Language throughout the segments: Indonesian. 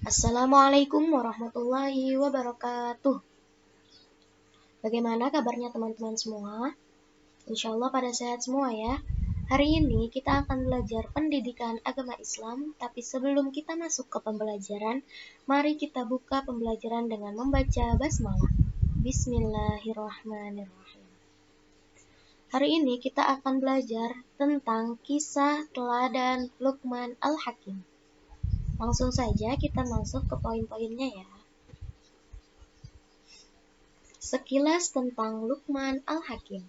Assalamualaikum warahmatullahi wabarakatuh. Bagaimana kabarnya teman-teman semua? Insya Allah pada sehat semua ya. Hari ini kita akan belajar pendidikan agama Islam, tapi sebelum kita masuk ke pembelajaran, mari kita buka pembelajaran dengan membaca basmalah. Bismillahirrahmanirrahim. Hari ini kita akan belajar tentang kisah teladan Luqman Al-Hakim. Langsung saja kita masuk ke poin-poinnya ya. Sekilas tentang Luqman Al-Hakim.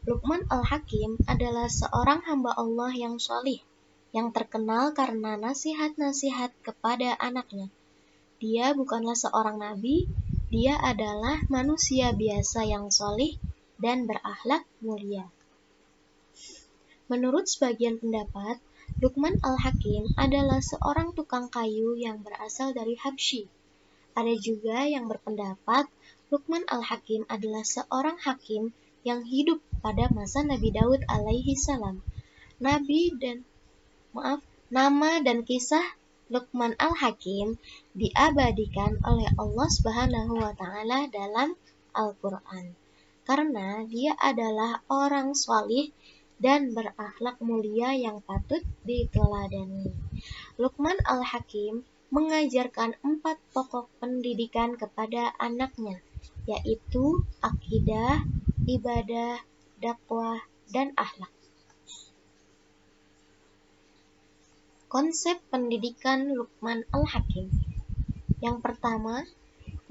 Luqman Al-Hakim adalah seorang hamba Allah yang sholih, yang terkenal karena nasihat-nasihat kepada anaknya. Dia bukanlah seorang nabi, dia adalah manusia biasa yang sholih dan berakhlak mulia. Menurut sebagian pendapat, Luqman Al-Hakim adalah seorang tukang kayu yang berasal dari Habsyi. Ada juga yang berpendapat Luqman Al-Hakim adalah seorang hakim yang hidup pada masa Nabi Daud alaihi salam. Nama dan kisah Luqman Al-Hakim diabadikan oleh Allah Subhanahu wa taala dalam Al-Qur'an. Karena dia adalah orang shalih dan berakhlak mulia yang patut diteladani. Luqman Al-Hakim mengajarkan 4 pokok pendidikan kepada anaknya, yaitu akidah, ibadah, dakwah, dan akhlak. Konsep pendidikan Luqman Al-Hakim. Yang pertama,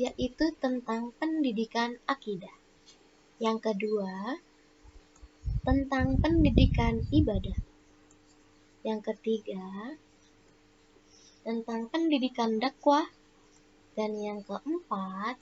yaitu tentang pendidikan akidah. Yang kedua, tentang pendidikan ibadah. Yang ketiga, tentang pendidikan dakwah. Dan yang keempat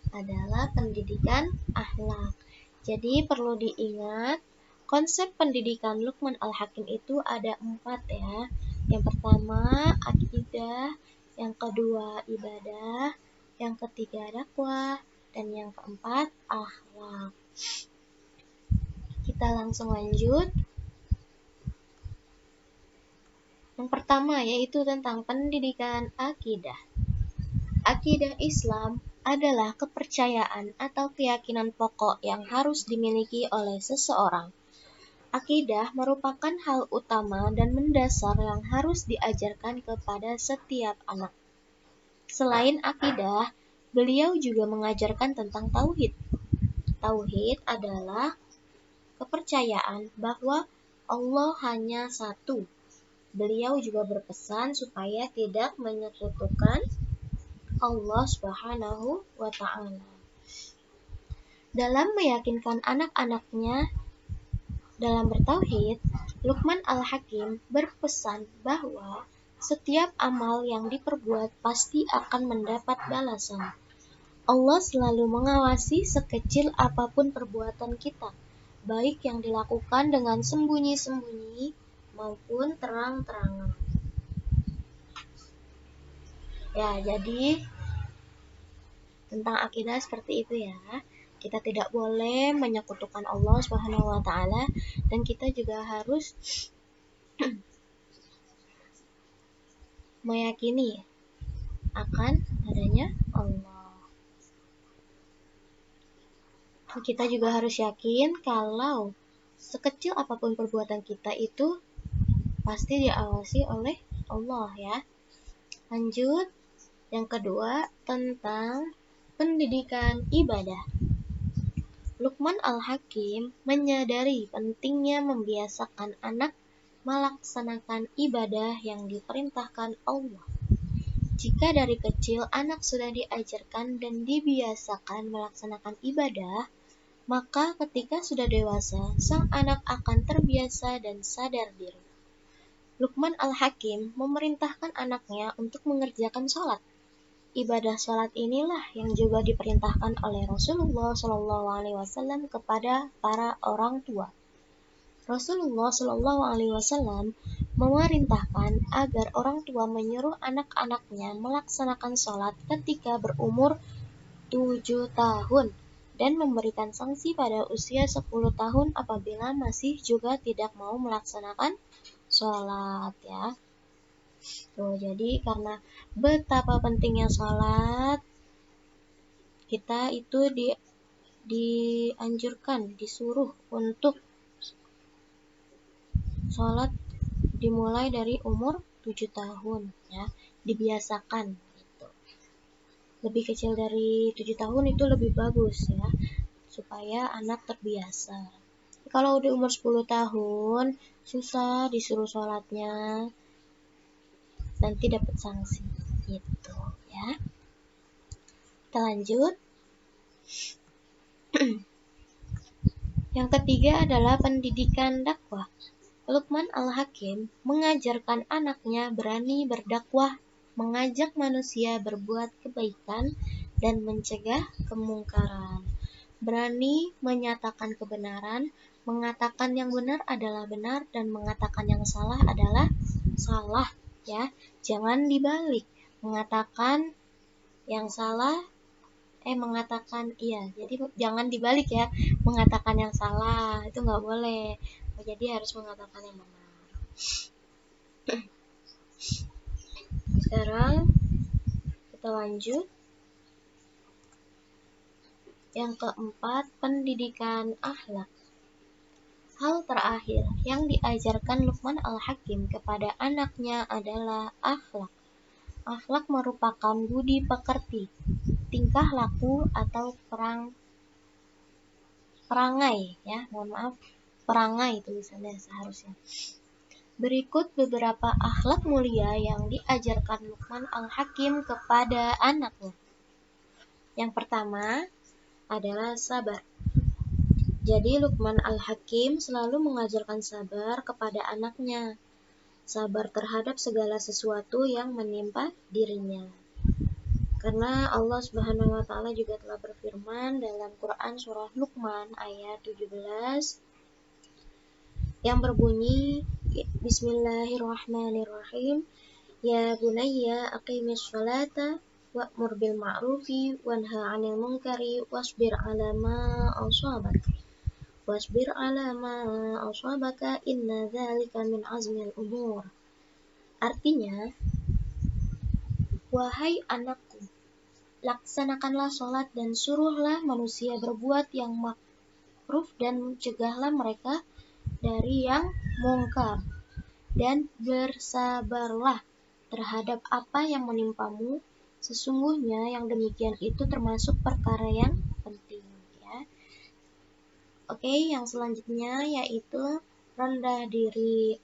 adalah pendidikan akhlak. Jadi perlu diingat, konsep pendidikan Luqman Al-Hakim itu ada 4 ya. Yang pertama akidah, yang kedua ibadah, yang ketiga dakwah, dan yang keempat akhlak. Kita langsung lanjut. Yang pertama yaitu tentang pendidikan akidah. Akidah Islam adalah kepercayaan atau keyakinan pokok yang harus dimiliki oleh seseorang. Akidah merupakan hal utama dan mendasar yang harus diajarkan kepada setiap anak. Selain akidah, beliau juga mengajarkan tentang tauhid. Tauhid adalah kepercayaan bahwa Allah hanya satu. Beliau juga berpesan supaya tidak menyekutukan Allah Subhanahu wa ta'ala. Dalam meyakinkan anak-anaknya dalam bertauhid, Luqman Al-Hakim berpesan bahwa setiap amal yang diperbuat pasti akan mendapat balasan. Allah selalu mengawasi sekecil apapun perbuatan kita, baik yang dilakukan dengan sembunyi-sembunyi maupun terang-terangan. Ya, jadi tentang akidah seperti itu ya. Kita tidak boleh menyekutukan Allah Subhanahu wa taala dan kita juga harus meyakini akan adanya Allah. Kita juga harus yakin kalau sekecil apapun perbuatan kita itu pasti diawasi oleh Allah ya. Lanjut, yang kedua tentang pendidikan ibadah. Luqman Al-Hakim menyadari pentingnya membiasakan anak melaksanakan ibadah yang diperintahkan Allah. Jika dari kecil anak sudah diajarkan dan dibiasakan melaksanakan ibadah, maka ketika sudah dewasa, sang anak akan terbiasa dan sadar diri. Luqman Al-Hakim memerintahkan anaknya untuk mengerjakan sholat. Ibadah sholat inilah yang juga diperintahkan oleh Rasulullah SAW kepada para orang tua. Rasulullah SAW memerintahkan agar orang tua menyuruh anak-anaknya melaksanakan sholat ketika berumur 7 tahun dan memberikan sanksi pada usia 10 tahun apabila masih juga tidak mau melaksanakan sholat ya. Tuh, jadi karena betapa pentingnya sholat, kita itu dianjurkan, disuruh untuk sholat dimulai dari umur 7 tahun ya, dibiasakan gitu. Lebih kecil dari 7 tahun itu lebih bagus ya, supaya anak terbiasa. Kalau udah umur 10 tahun susah disuruh sholatnya, nanti dapat sanksi gitu ya. Kita lanjut. Yang ketiga adalah pendidikan dakwah. Luqman Al-Hakim mengajarkan anaknya berani berdakwah, mengajak manusia berbuat kebaikan dan mencegah kemungkaran. Berani menyatakan kebenaran, mengatakan yang benar adalah benar dan mengatakan yang salah adalah salah ya. Jangan dibalik. Mengatakan yang salah mengatakan iya. Jadi jangan dibalik ya. Mengatakan yang salah itu nggak boleh. Jadi harus mengatakan yang benar. Sekarang kita lanjut. Yang keempat, pendidikan akhlak. Hal terakhir yang diajarkan Luqman Al-Hakim kepada anaknya adalah akhlak. Akhlak merupakan budi pekerti, tingkah laku atau perangai ya, mohon maaf, perangai tulisannya seharusnya. Berikut beberapa akhlak mulia yang diajarkan Luqman Al-Hakim kepada anaknya. Yang pertama adalah sabar. Jadi Luqman Al-Hakim selalu mengajarkan sabar kepada anaknya. Sabar terhadap segala sesuatu yang menimpa dirinya. Karena Allah Subhanahu wa taala juga telah berfirman dalam Quran surah Luqman ayat 17 yang berbunyi Bismillahirrahmanirrahim. Ya bunayya aqimis sholata wa'mur bil ma'rufi wanha 'anil munkari wasbir 'ala ma asabaka inna dzalika min azmil umur. Artinya, wahai anakku, laksanakanlah sholat dan suruhlah manusia berbuat yang ma'ruf dan cegahlah mereka dari yang mungkar. Dan bersabarlah terhadap apa yang menimpamu, sesungguhnya yang demikian itu termasuk perkara yang penting ya. Oke, yang selanjutnya yaitu rendah diri.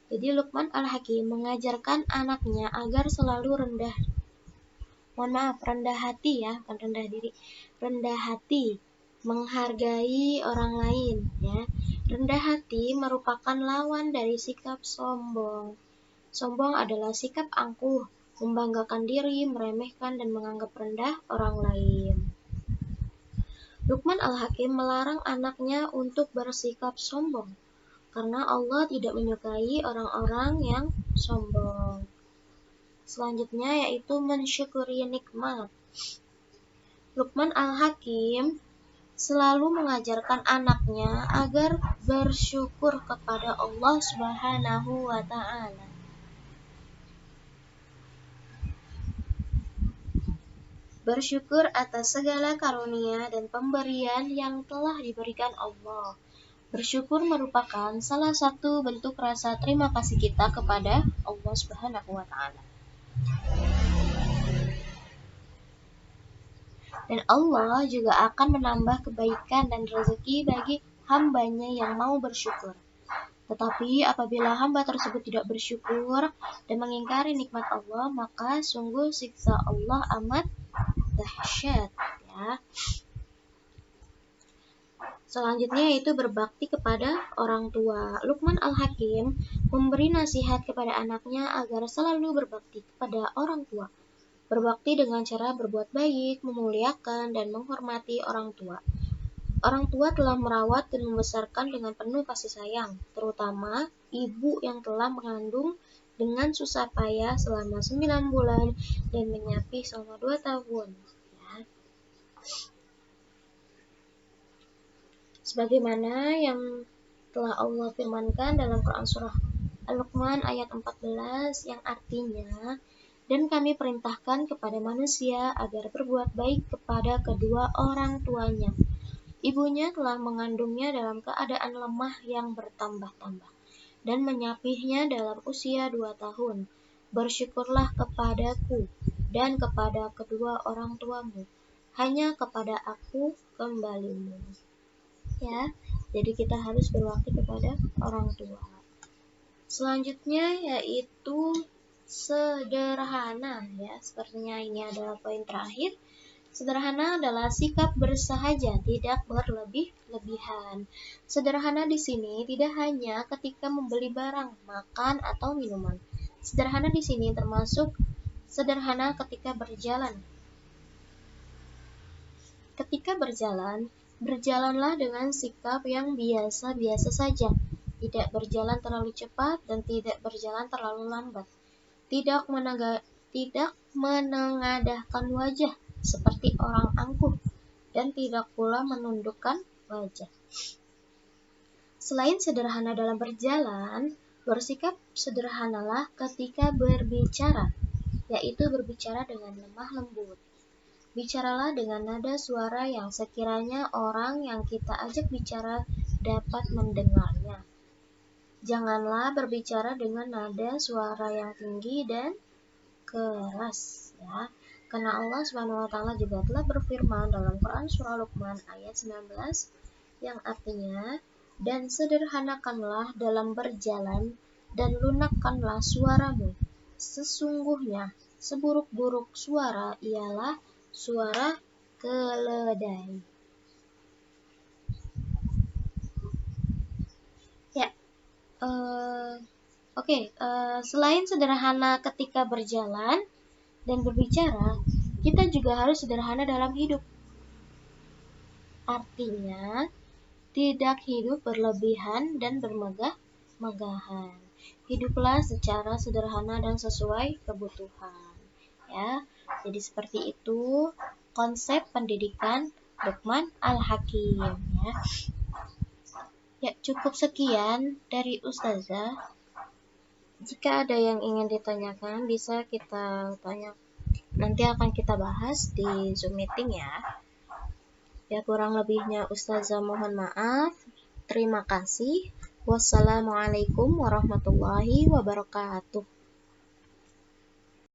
Jadi Luqman Al-Hakim mengajarkan anaknya agar selalu rendah hati ya, bukan rendah diri, rendah hati, menghargai orang lain ya. Rendah hati merupakan lawan dari sikap sombong. Sombong adalah sikap angkuh, membanggakan diri, meremehkan dan menganggap rendah orang lain. Luqman Al-Hakim melarang anaknya untuk bersikap sombong, karena Allah tidak menyukai orang-orang yang sombong. Selanjutnya yaitu mensyukuri nikmat. Luqman Al-Hakim selalu mengajarkan anaknya agar bersyukur kepada Allah Subhanahu wa taala. Bersyukur atas segala karunia dan pemberian yang telah diberikan Allah. Bersyukur merupakan salah satu bentuk rasa terima kasih kita kepada Allah Subhanahu wa taala. Dan Allah juga akan menambah kebaikan dan rezeki bagi hambanya yang mau bersyukur. Tetapi apabila hamba tersebut tidak bersyukur dan mengingkari nikmat Allah, maka sungguh siksa Allah amat dahsyat ya. Selanjutnya yaitu berbakti kepada orang tua. Luqman Al-Hakim memberi nasihat kepada anaknya agar selalu berbakti kepada orang tua. Berbakti dengan cara berbuat baik, memuliakan, dan menghormati orang tua. Orang tua telah merawat dan membesarkan dengan penuh kasih sayang, terutama ibu yang telah mengandung dengan susah payah selama 9 bulan dan menyapih selama 2 tahun. Ya. Sebagaimana yang telah Allah firmankan dalam Quran surah Luqman ayat 14 yang artinya, dan kami perintahkan kepada manusia agar berbuat baik kepada kedua orang tuanya. Ibunya telah mengandungnya dalam keadaan lemah yang bertambah-tambah dan menyapihnya dalam usia 2 tahun. Bersyukurlah kepadaku dan kepada kedua orang tuamu. Hanya kepada aku kembalimu. Ya, jadi kita harus berbakti kepada orang tua. Selanjutnya yaitu sederhana, ya. Sepertinya ini adalah poin terakhir. Sederhana adalah sikap bersahaja, tidak berlebih-lebihan. Sederhana di sini tidak hanya ketika membeli barang, makan, atau minuman. Sederhana di sini termasuk sederhana ketika berjalan. Ketika berjalan, berjalanlah dengan sikap yang biasa-biasa saja. Tidak berjalan terlalu cepat dan tidak berjalan terlalu lambat. Tidak menengadahkan wajah seperti orang angkuh dan tidak pula menundukkan wajah. Selain sederhana dalam berjalan, bersikap sederhanalah ketika berbicara, yaitu berbicara dengan lemah lembut. Bicaralah dengan nada suara yang sekiranya orang yang kita ajak bicara dapat mendengarnya. Janganlah berbicara dengan nada suara yang tinggi dan keras, ya. Karena Allah Subhanahu wa taala juga telah berfirman dalam Quran surah Luqman ayat 19 yang artinya, dan sederhanakanlah dalam berjalan dan lunakkanlah suaramu. Sesungguhnya seburuk-buruk suara ialah suara keledai. Ya, selain sederhana ketika berjalan dan berbicara, kita juga harus sederhana dalam hidup. Artinya, tidak hidup berlebihan dan bermegah-megahan. Hiduplah secara sederhana dan sesuai kebutuhan. Ya, jadi seperti itu konsep pendidikan Luqman Al-Hakim. Ya, cukup sekian dari Ustazah. Jika ada yang ingin ditanyakan, bisa kita tanya. Nanti akan kita bahas di Zoom meeting ya. Ya, kurang lebihnya Ustazah mohon maaf. Terima kasih. Wassalamualaikum warahmatullahi wabarakatuh.